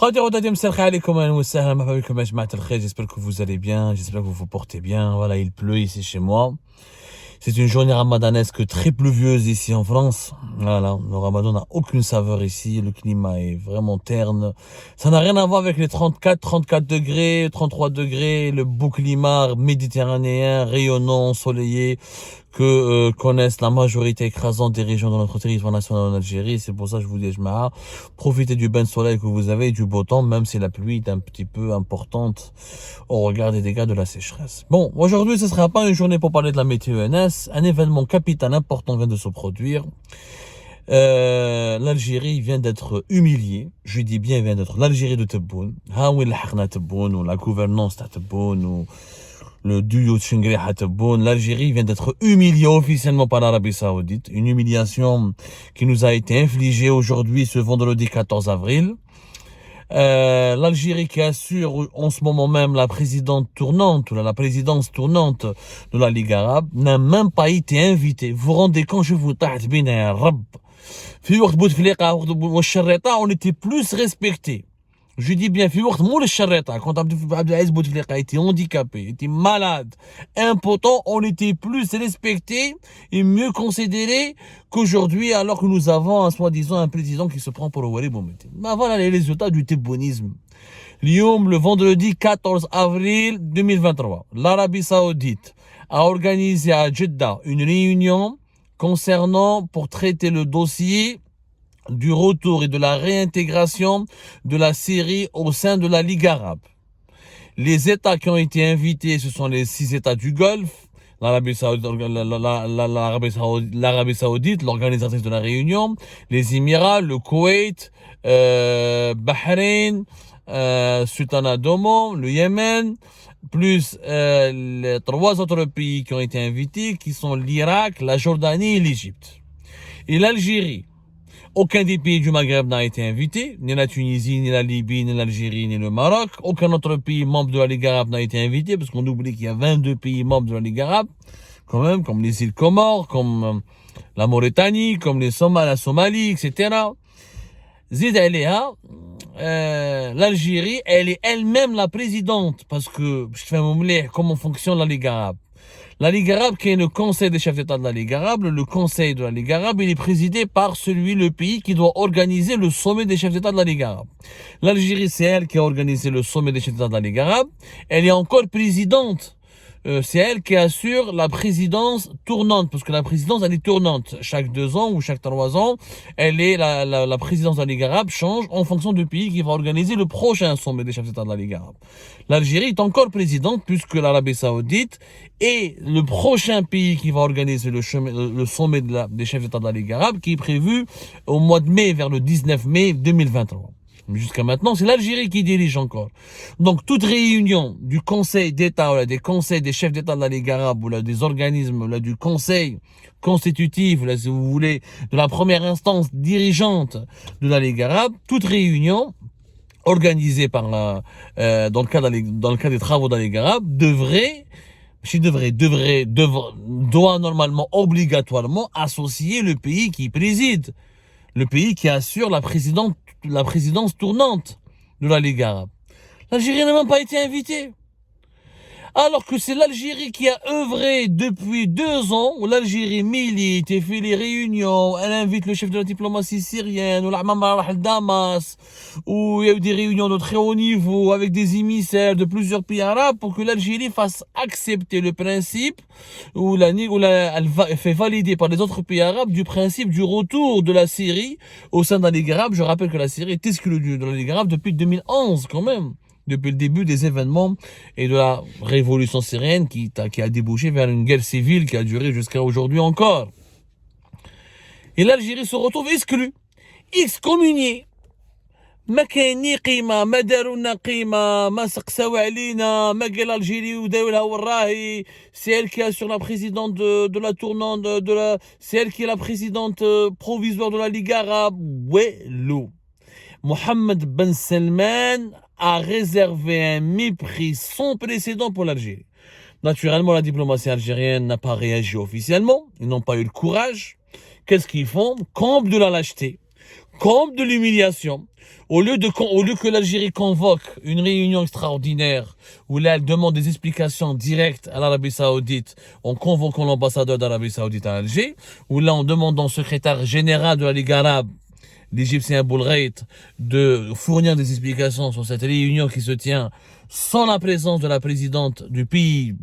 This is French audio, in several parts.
J'espère que vous allez bien, j'espère que vous vous portez bien. Voilà, il pleut ici chez moi. C'est une journée ramadanesque très pluvieuse ici en France. Voilà, le ramadan n'a aucune saveur ici, le climat est vraiment terne. Ça n'a rien à voir avec les 34 degrés, 33 degrés, le beau climat méditerranéen, rayonnant, ensoleillé, que connaissent la majorité écrasante des régions de notre territoire national en Algérie. C'est pour ça que je vous dis, profitez du bain de soleil que vous avez et du beau temps, même si la pluie est un petit peu importante au regard des dégâts de la sécheresse. Bon, aujourd'hui, ce ne sera pas une journée pour parler de la météo NS. Un événement capital important vient de se produire. L'Algérie vient d'être humiliée. Je dis bien, vient d'être l'Algérie de Tebboune. Ou la gouvernance de Tebboune, ou le duo Tchingri à Tebboune. L'Algérie vient d'être humiliée officiellement par l'Arabie Saoudite. Une humiliation qui nous a été infligée aujourd'hui, ce vendredi 14 avril. L'Algérie qui assure en ce moment même la présidence tournante de la Ligue arabe n'a même pas été invitée. Vous vous rendez compte, je vous tape bien, Rab. On était plus respectés. Je dis bien, quand Abdelaziz Bouteflika était handicapé, était malade, impotent, on était plus respecté et mieux considéré qu'aujourd'hui, alors que nous avons soi-disant un président qui se prend pour le Wali Boumete. Ben voilà les résultats du tebbonisme. Le vendredi 14 avril 2023, l'Arabie Saoudite a organisé à Jeddah une réunion pour traiter le dossier du retour et de la réintégration de la Syrie au sein de la Ligue arabe. Les États qui ont été invités, ce sont les 6 États du Golfe, l'Arabie Saoudite, l'organisatrice de la réunion, les Émirats, le Koweït, Bahreïn, Sultanat d'Oman, le Yémen, plus les 3 autres pays qui ont été invités, qui sont l'Irak, la Jordanie et l'Égypte. Et l'Algérie, aucun des pays du Maghreb n'a été invité, ni la Tunisie, ni la Libye, ni l'Algérie, ni le Maroc. Aucun autre pays membre de la Ligue arabe n'a été invité, parce qu'on oublie qu'il y a 22 pays membres de la Ligue arabe, quand même, comme les îles Comores, comme la Mauritanie, comme la Somalie, etc. Zid Aléa, l'Algérie, elle est elle-même la présidente, parce que, je fais un comment fonctionne la Ligue arabe. La Ligue arabe, qui est le conseil des chefs d'État de la Ligue arabe, le conseil de la Ligue arabe, il est présidé par le pays qui doit organiser le sommet des chefs d'État de la Ligue arabe. L'Algérie, c'est elle qui a organisé le sommet des chefs d'État de la Ligue arabe. Elle est encore présidente. C'est elle qui assure la présidence tournante, parce que la présidence, elle est tournante. Chaque 2 ans ou chaque 3 ans, la présidence de la Ligue arabe change en fonction du pays qui va organiser le prochain sommet des chefs d'État de la Ligue arabe. L'Algérie est encore présidente, puisque l'Arabie Saoudite est le prochain pays qui va organiser le sommet des chefs d'État de la Ligue arabe, qui est prévu au mois de mai, vers le 19 mai 2023. Jusqu'à maintenant, c'est l'Algérie qui dirige encore. Donc, toute réunion du Conseil d'État, des conseils des chefs d'État de la Ligue arabe, ou là, des organismes, là, du Conseil constitutif, là, si vous voulez, de la première instance dirigeante de la Ligue arabe, toute réunion organisée par dans le cas des travaux de la Ligue arabe, doit normalement, obligatoirement associer le pays qui préside, le pays qui assure la présidence tournante de la Ligue arabe. L'Algérie n'a même pas été invitée. Alors que c'est l'Algérie qui a œuvré depuis 2 ans, où l'Algérie milite et fait les réunions, elle invite le chef de la diplomatie syrienne, ou l'Amama Damas, où il y a eu des réunions de très haut niveau avec des émissaires de plusieurs pays arabes pour que l'Algérie fasse accepter le principe, elle fait valider par les autres pays arabes du principe du retour de la Syrie au sein de la Ligue arabe. Je rappelle que la Syrie est exclue de la Ligue arabe depuis 2011 quand même. Depuis le début des événements et de la révolution syrienne qui a débouché vers une guerre civile qui a duré jusqu'à aujourd'hui encore. Et l'Algérie se retrouve exclue, excommuniée. ما كاين ني قيمه، ما داروا لنا قيمه، ما سقساو علينا، ما قال الجيري وداو لها وراهي. C'est elle qui assure la présidente de la tournante c'est elle qui est la présidente provisoire de la Ligue arabe. Wello. Mohammed Ben Salman a réservé un mépris sans précédent pour l'Algérie. Naturellement, la diplomatie algérienne n'a pas réagi officiellement. Ils n'ont pas eu le courage. Qu'est-ce qu'ils font? Comble de la lâcheté. comme de l'humiliation. Au lieu que l'Algérie convoque une réunion extraordinaire où là, elle demande des explications directes à l'Arabie Saoudite en convoquant l'ambassadeur d'Arabie Saoudite à Alger, où là, en demandant au secrétaire général de la Ligue arabe, l'Égyptien Boulreit, de fournir des explications sur cette réunion qui se tient sans la présence de la présidente du pays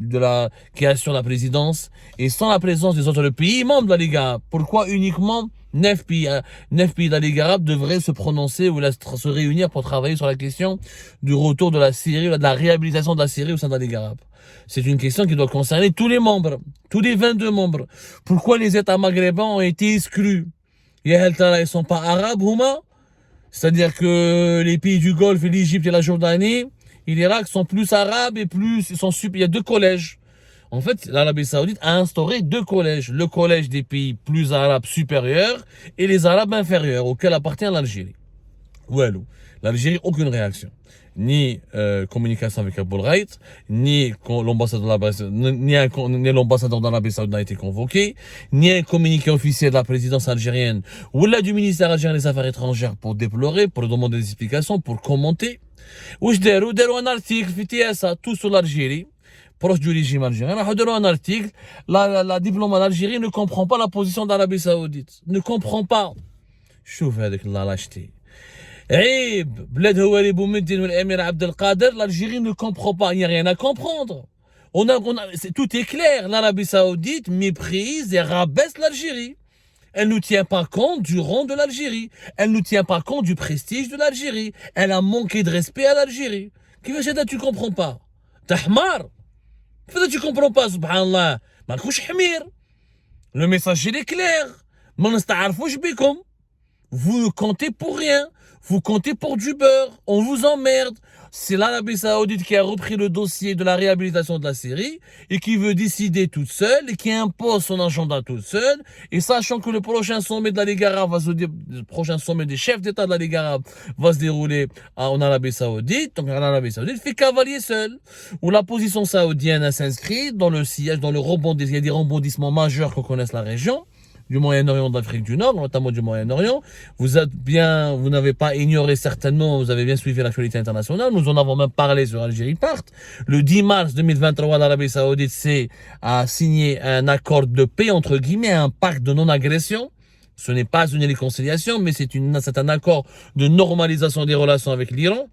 qui assure la présidence et sans la présence des autres pays membres de la Ligue arabe. Pourquoi uniquement 9 pays de la Ligue arabe devraient se prononcer ou se réunir pour travailler sur la question du retour de la Syrie, de la réhabilitation de la Syrie au sein de la Ligue arabe? C'est une question qui doit concerner tous les membres, tous les 22 membres. Pourquoi les États maghrébins ont été exclus? Ils ne sont pas arabes, Houma. C'est-à-dire que les pays du Golfe, l'Égypte et la Jordanie, et l'Irak sont plus arabes et il y a 2 collèges. En fait, l'Arabie Saoudite a instauré 2 collèges. Le collège des pays plus arabes supérieurs et les arabes inférieurs, auxquels appartient l'Algérie. Ouelou. L'Algérie, aucune réaction. Ni communication avec Boulreit, ni l'ambassadeur d'Arabie Saoudite n'a été convoqué, ni un communiqué officiel de la présidence algérienne ou là du ministère algérien des Affaires étrangères pour déplorer, pour demander des explications, pour commenter. Ou je dirais un article, tout sur l'Algérie, proche du régime algérien. Un article, la diplomate d'Algérie ne comprend pas la position d'Arabie Saoudite. Ne comprend pas. Chouf avec la lâcheté. L'Algérie ne comprend pas, il n'y a rien à comprendre. Tout est clair, l'Arabie Saoudite méprise et rabaisse l'Algérie. Elle ne tient pas compte du rang de l'Algérie. Elle ne tient pas compte du prestige de l'Algérie. Elle a manqué de respect à l'Algérie. Qui veut dire que tu ne comprends pas? Tahmar. Peut-être tu comprends pas, subhanallah. Le message il est clair. Vous ne comptez pour rien. Vous comptez pour du beurre. On vous emmerde. C'est l'Arabie Saoudite qui a repris le dossier de la réhabilitation de la Syrie et qui veut décider toute seule et qui impose son agenda toute seule. Et sachant que le prochain sommet de la Ligue arabe le prochain sommet des chefs d'État de la Ligue arabe va se dérouler en Arabie Saoudite. Donc l'Arabie Saoudite fait cavalier seul. Où la position saoudienne s'inscrit dans le sillage, dans le rebondissement. Il y a des rebondissements majeurs qu'on connaisse la région du Moyen-Orient, d'Afrique du Nord, notamment du Moyen-Orient. Vous n'avez pas ignoré certainement, vous avez bien suivi l'actualité internationale. Nous en avons même parlé sur Algérie Part. Le 10 mars 2023, l'Arabie Saoudite a signé un accord de paix, entre guillemets, un pacte de non-agression. Ce n'est pas une réconciliation, mais c'est un accord de normalisation des relations avec l'Iran.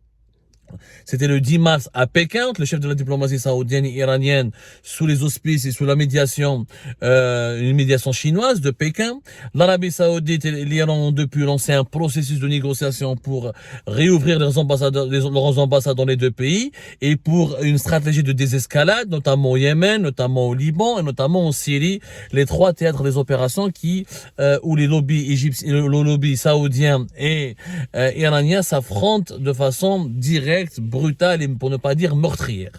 C'était le 10 mars à Pékin, le chef de la diplomatie saoudienne et iranienne, sous les auspices et sous la médiation, une médiation chinoise de Pékin. L'Arabie Saoudite et l'Iran ont depuis lancé un processus de négociation pour réouvrir leurs ambassades dans les 2 pays et pour une stratégie de désescalade, notamment au Yémen, notamment au Liban et notamment en Syrie, les 3 théâtres des opérations où les lobbies saoudiens et iraniens s'affrontent de façon directe, brutale et pour ne pas dire meurtrière.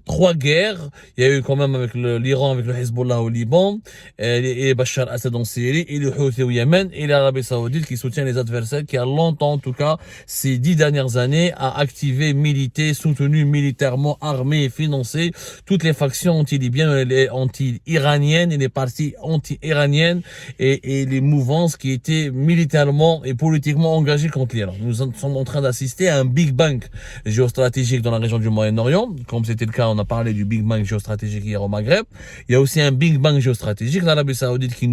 3 guerres, il y a eu quand même avec l'Iran, avec le Hezbollah au Liban, et Bachar Assad en Syrie, et le Houthi au Yémen, et l'Arabie Saoudite qui soutient les adversaires, qui a longtemps, en tout cas, ces 10 dernières années, a activé, milité, soutenu militairement, armé et financé toutes les factions anti-libyennes, et anti-iraniennes, et les partis anti-iraniennes, et les mouvances qui étaient militairement et politiquement engagées contre l'Iran. Nous sommes en train d'assister à un Big Bang géostratégique dans la région du Moyen-Orient, comme c'était le cas, on a parlé du Big Bang géostratégique hier au Maghreb. Il y a aussi un Big Bang géostratégique, l'Arabie Saoudite qui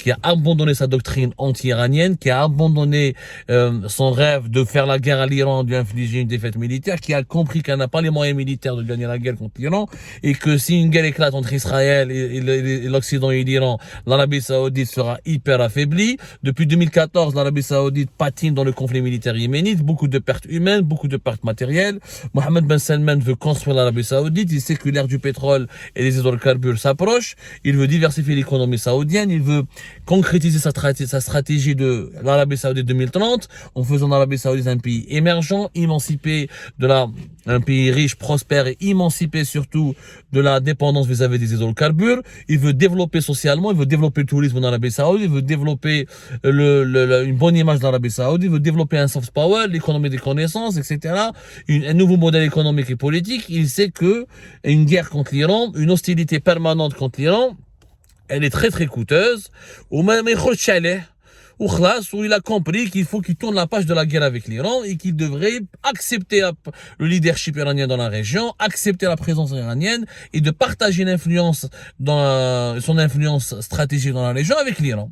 a abandonné sa doctrine anti-iranienne, qui a abandonné son rêve de faire la guerre à l'Iran, de lui infliger une défaite militaire, qui a compris qu'elle n'a pas les moyens militaires de gagner la guerre contre l'Iran, et que si une guerre éclate entre Israël et l'Occident et l'Iran, l'Arabie Saoudite sera hyper affaiblie. Depuis 2014, l'Arabie Saoudite patine dans le conflit militaire yéménite, beaucoup de pertes humaines, beaucoup de pertes matérielles. Mohammed Ben Salman veut construire l'Arabie Saoudite, il sait que l'ère du pétrole et des hydrocarbures s'approche, il veut diversifier l'économie saoudienne, il veut concrétiser sa stratégie de l'Arabie Saoudite 2030 en faisant l'Arabie Saoudite un pays émergent, émancipé un pays riche, prospère et émancipé surtout de la dépendance vis-à-vis des hydrocarbures. Il veut développer socialement, il veut développer le tourisme en Arabie Saoudite, il veut développer une bonne image de l'Arabie Saoudite, il veut développer un soft power, l'économie des connaissances, etc. Un nouveau modèle économique et politique. Il sait que une guerre contre l'Iran, une hostilité permanente contre l'Iran, elle est très très coûteuse. ou khlas, où il a compris qu'il faut qu'il tourne la page de la guerre avec l'Iran et qu'il devrait accepter le leadership iranien dans la région, accepter la présence iranienne et de partager l'influence son influence stratégique dans la région avec l'Iran.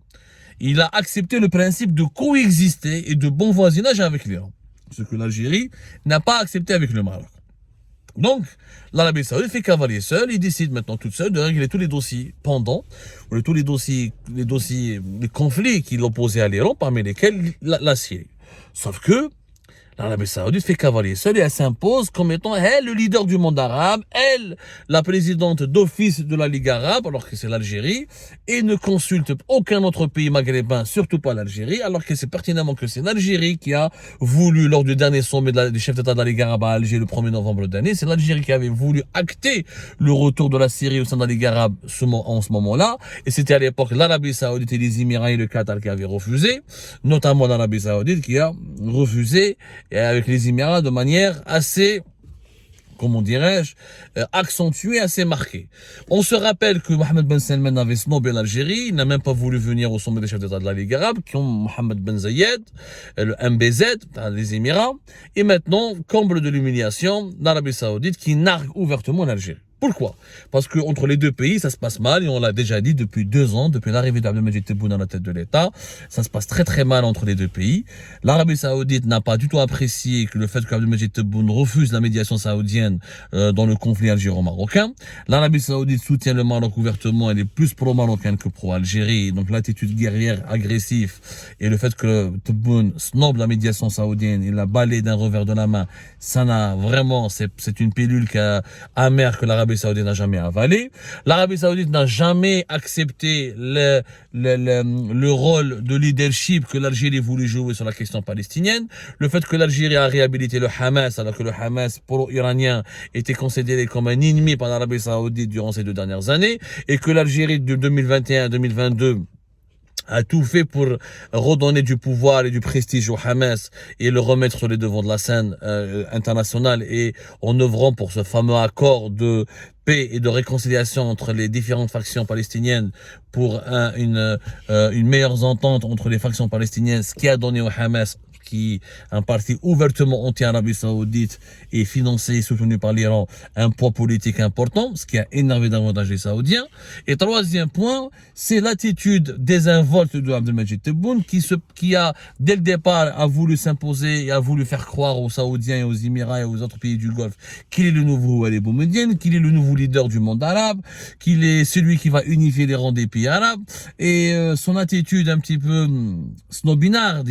Il a accepté le principe de coexister et de bon voisinage avec l'Iran, ce que l'Algérie n'a pas accepté avec le Maroc. Donc, l'Arabie Saoudite fait cavalier seul, il décide maintenant toute seule de régler tous les dossiers pendants, ou tous les conflits qui l'opposaient à l'Iran, parmi lesquels la Syrie. Sauf que l'Arabie Saoudite fait cavalier seul et elle s'impose comme étant elle le leader du monde arabe, elle la présidente d'office de la Ligue arabe, alors que c'est l'Algérie, et ne consulte aucun autre pays maghrébin, surtout pas l'Algérie, alors que c'est pertinemment que c'est l'Algérie qui a voulu, lors du dernier sommet des chefs d'État de la Ligue arabe à Alger le 1er novembre dernier, c'est l'Algérie qui avait voulu acter le retour de la Syrie au sein de la Ligue arabe en ce moment-là, et c'était à l'époque l'Arabie Saoudite et les Émirats et le Qatar qui avaient refusé, notamment l'Arabie Saoudite qui a refusé et avec les Émirats de manière assez, comment dirais-je, accentuée, assez marquée. On se rappelle que Mohammed Ben Salman avait snobé l'Algérie, il n'a même pas voulu venir au sommet des chefs d'État de la Ligue arabe, qui ont Mohammed Ben Zayed, le MBZ, les Émirats, et maintenant, comble de l'humiliation, l'Arabie Saoudite qui nargue ouvertement l'Algérie. Pourquoi? Parce que entre les deux pays, ça se passe mal, et on l'a déjà dit depuis 2 ans, depuis l'arrivée d'Abdelmajid Tebboune à la tête de l'État, ça se passe très très mal entre les deux pays. L'Arabie Saoudite n'a pas du tout apprécié que le fait qu'Abdelmajid Tebboune refuse la médiation saoudienne dans le conflit algéro-marocain. L'Arabie Saoudite soutient le Maroc ouvertement, elle est plus pro-marocaine que pro-Algérie, donc l'attitude guerrière agressive et le fait que Tebboune snobe la médiation saoudienne et la balaye d'un revers de la main, ça n'a vraiment, c'est une pilule amère que l'Arabie Saoudite n'a jamais avalé. L'Arabie Saoudite n'a jamais accepté le rôle de leadership que l'Algérie voulait jouer sur la question palestinienne. Le fait que l'Algérie a réhabilité le Hamas, alors que le Hamas pro-iranien était considéré comme un ennemi par l'Arabie Saoudite durant ces 2 dernières années, et que l'Algérie de 2021 à 2022 a tout fait pour redonner du pouvoir et du prestige au Hamas et le remettre sur les devants de la scène internationale, et en œuvrant pour ce fameux accord de paix et de réconciliation entre les différentes factions palestiniennes pour une meilleure entente entre les factions palestiniennes, ce qui a donné au Hamas, qui est un parti ouvertement anti-Arabie Saoudite et financé et soutenu par l'Iran, un poids politique important, ce qui a énervé davantage les Saoudiens. Et troisième point, c'est l'attitude désinvolte de Abdelmajid Tebboune qui a, dès le départ, a voulu s'imposer et a voulu faire croire aux Saoudiens et aux Émirats et aux autres pays du Golfe qu'il est le nouveau Walid Boumediene, qu'il est le nouveau leader du monde arabe, qu'il est celui qui va unifier les rangs des pays arabes. Et son attitude un petit peu snobinarde,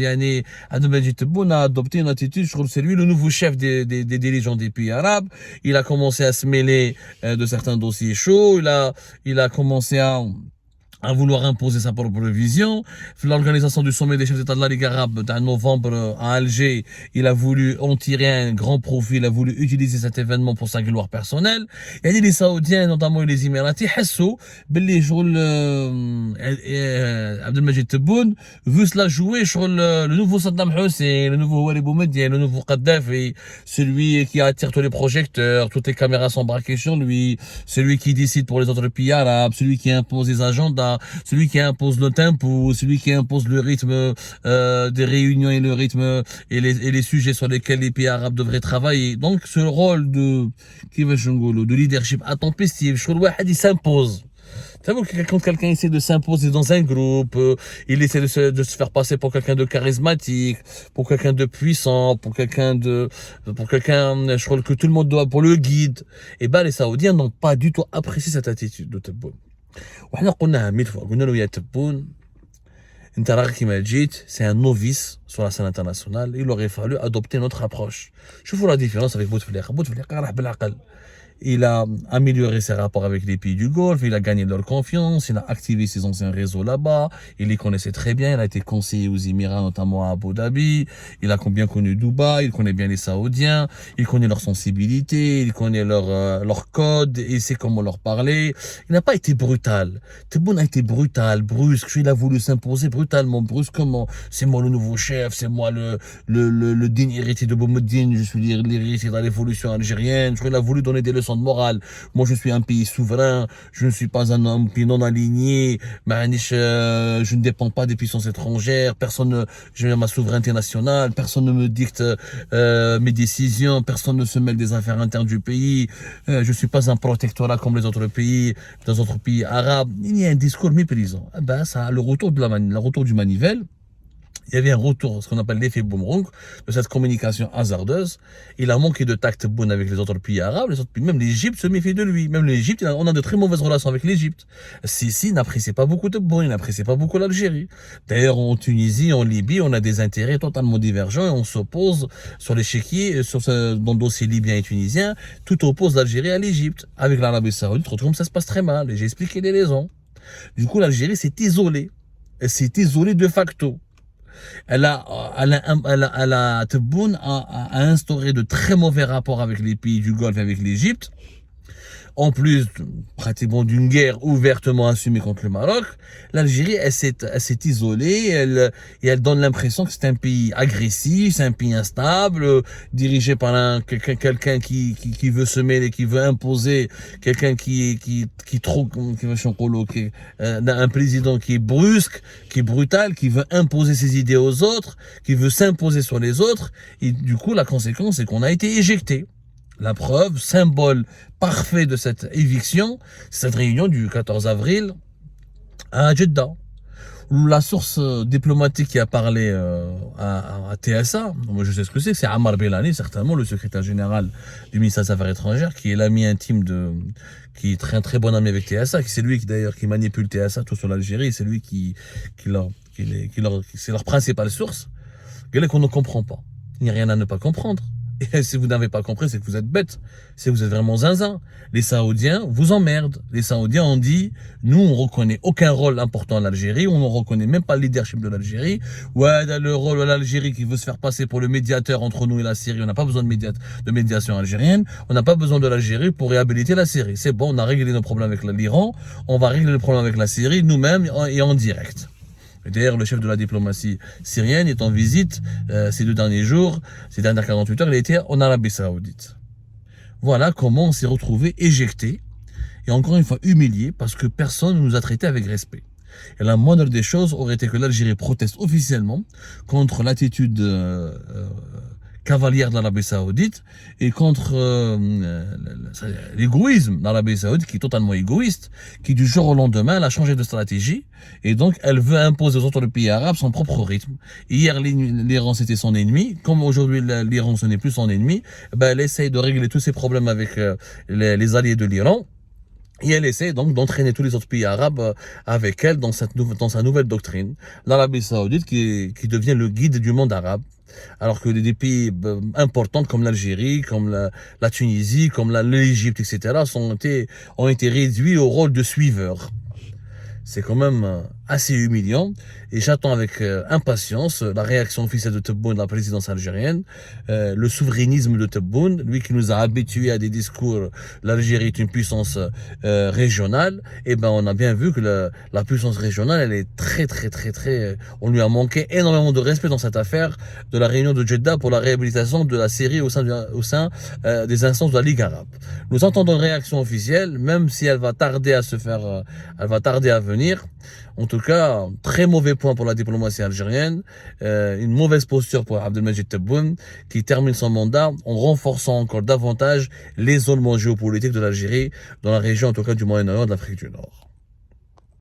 Abdelmajid Tebboune a adopté une attitude, je trouve, c'est lui le nouveau chef des dirigeants des pays arabes. Il a commencé à se mêler de certains dossiers chauds, il a commencé à vouloir imposer sa propre vision. L'organisation du sommet des chefs d'État de la Ligue arabe en novembre à Alger, il a voulu en tirer un grand profit, il a voulu utiliser cet événement pour sa gloire personnelle. Il y a les Saoudiens, notamment les Émiratis, حسوا باللي شغل Abdelmajid Tebboune veut se la jouer sur le nouveau Saddam Hussein, le nouveau Walid Boumediene, le nouveau Kadhafi, celui qui attire tous les projecteurs, toutes les caméras sont braquées sur lui, celui qui décide pour les autres pays arabes, celui qui impose les agendas, celui qui impose le tempo, celui qui impose le rythme des réunions et le rythme et les sujets sur lesquels les pays arabes devraient travailler. Donc ce rôle de leadership intempestif, il s'impose. Tu sais, quand quelqu'un essaie de s'imposer dans un groupe, il essaie de se faire passer pour quelqu'un de charismatique, pour quelqu'un de puissant, pour quelqu'un, je crois que tout le monde doit, pour le guide. Et ben, les Saoudiens n'ont pas du tout apprécié cette attitude de Tebboune. وحنا قلناها 1000 fois, قلنا له يا تبون انت راك كيما جيت, c'est un novice sur la scène internationale, il aurait fallu adopter notre approche. شوفوا la différence avec Bouteflika راح بالعقل. Il a amélioré ses rapports avec les pays du Golfe, il a gagné leur confiance, il a activé ses anciens réseaux là-bas, il les connaissait très bien, il a été conseiller aux Émirats, notamment à Abu Dhabi, il a bien connu Dubaï, il connaît bien les Saoudiens, il connaît leur sensibilité, il connaît leur code, il sait comment leur parler. Il n'a pas été brutal. Tebboune a été brutal, brusque, il a voulu s'imposer brutalement, brusquement. C'est moi le nouveau chef, c'est moi le digne héritier de Boumediene, je suis l'héritier de la révolution algérienne, il a voulu donner des leçons leçon de morale. Moi, je suis un pays souverain, je ne suis pas un pays non aligné, je ne dépends pas des puissances étrangères, j'ai ma souveraineté nationale, personne ne me dicte mes décisions, personne ne se mêle des affaires internes du pays, je suis pas un protectorat comme les autres pays, dans les autres pays arabes. Il y a un discours méprisant. Ben, ça, le retour du manivelle, il y avait un retour, ce qu'on appelle l'effet boomerang, de cette communication hasardeuse. Il a manqué de tact bon avec les autres pays arabes, les autres pays, même l'Égypte se méfie de lui. Même l'Égypte, on a de très mauvaises relations avec l'Égypte. Sisi n'appréciait pas beaucoup de bon, il n'appréciait pas beaucoup l'Algérie. D'ailleurs, en Tunisie, en Libye, on a des intérêts totalement divergents et on s'oppose sur l'échiquier, dans le dossier libyen et tunisien, tout oppose l'Algérie à l'Égypte. Avec l'Arabie Saoudite, comme ça se passe très mal, et j'ai expliqué les raisons. Du coup, l'Algérie s'est isolée. Elle s'est isolée de facto. Tebboune a instauré de très mauvais rapports avec les pays du Golfe et avec l'Égypte. En plus, pratiquement d'une guerre ouvertement assumée contre le Maroc, l'Algérie, elle s'est isolée, et elle donne l'impression que c'est un pays agressif, c'est un pays instable, dirigé par quelqu'un qui veut se mêler, qui veut imposer, quelqu'un un président qui est brusque, qui est brutal, qui veut imposer ses idées aux autres, qui veut s'imposer sur les autres, et du coup, la conséquence, c'est qu'on a été éjecté. La preuve, symbole parfait de cette éviction, c'est cette réunion du 14 avril à Jeddah. La source diplomatique qui a parlé à TSA, moi je sais ce que c'est Ammar Belani, certainement le secrétaire général du ministère des Affaires étrangères, qui est l'ami intime qui est un très bon ami avec TSA, c'est lui d'ailleurs qui manipule TSA tout sur l'Algérie, c'est lui c'est leur principale source. Regardez qu'on ne comprend pas. Il n'y a rien à ne pas comprendre. Et si vous n'avez pas compris, c'est que vous êtes bête. C'est que vous êtes vraiment zinzin. Les Saoudiens vous emmerdent. Les Saoudiens ont dit, nous, on reconnaît aucun rôle important à l'Algérie. On ne reconnaît même pas le leadership de l'Algérie. Ouais, le rôle de l'Algérie qui veut se faire passer pour le médiateur entre nous et la Syrie. On n'a pas besoin de médiation algérienne. On n'a pas besoin de l'Algérie pour réhabiliter la Syrie. C'est bon, on a réglé nos problèmes avec l'Iran. On va régler le problème avec la Syrie nous-mêmes et en direct. D'ailleurs, le chef de la diplomatie syrienne est en visite ces 2 derniers jours, ces dernières 48 heures, il a été en Arabie Saoudite. Voilà comment on s'est retrouvé éjecté et encore une fois humilié parce que personne ne nous a traités avec respect. Et la moindre des choses aurait été que l'Algérie proteste officiellement contre l'attitude cavalière de l'Arabie Saoudite et contre l'égoïsme d'l'Arabie Saoudite qui est totalement égoïste, qui du jour au lendemain elle a changé de stratégie et donc elle veut imposer aux autres pays arabes son propre rythme. Hier l'Iran c'était son ennemi, comme aujourd'hui l'Iran ce n'est plus son ennemi, ben, elle essaye de régler tous ses problèmes avec les alliés de l'Iran. Et elle essaie donc d'entraîner tous les autres pays arabes avec elle dans sa nouvelle doctrine. L'Arabie Saoudite qui devient le guide du monde arabe. Alors que des pays importants comme l'Algérie, comme la Tunisie, comme l'Égypte, etc. ont été réduits au rôle de suiveurs. C'est quand même assez humiliant et j'attends avec impatience la réaction officielle de Tebboune de la présidence algérienne, le souverainisme de Tebboune, lui qui nous a habitués à des discours l'Algérie est une puissance régionale, et ben on a bien vu que la puissance régionale elle est très on lui a manqué énormément de respect dans cette affaire de la réunion de Jeddah pour la réhabilitation de la Syrie au sein des instances de la Ligue arabe. Nous attendons une réaction officielle, même si elle va tarder à venir. En tout cas, très mauvais point pour la diplomatie algérienne, une mauvaise posture pour Abdelmajid Tebboune qui termine son mandat en renforçant encore davantage l'isolement géopolitique de l'Algérie dans la région, en tout cas du Moyen-Orient et de l'Afrique du Nord.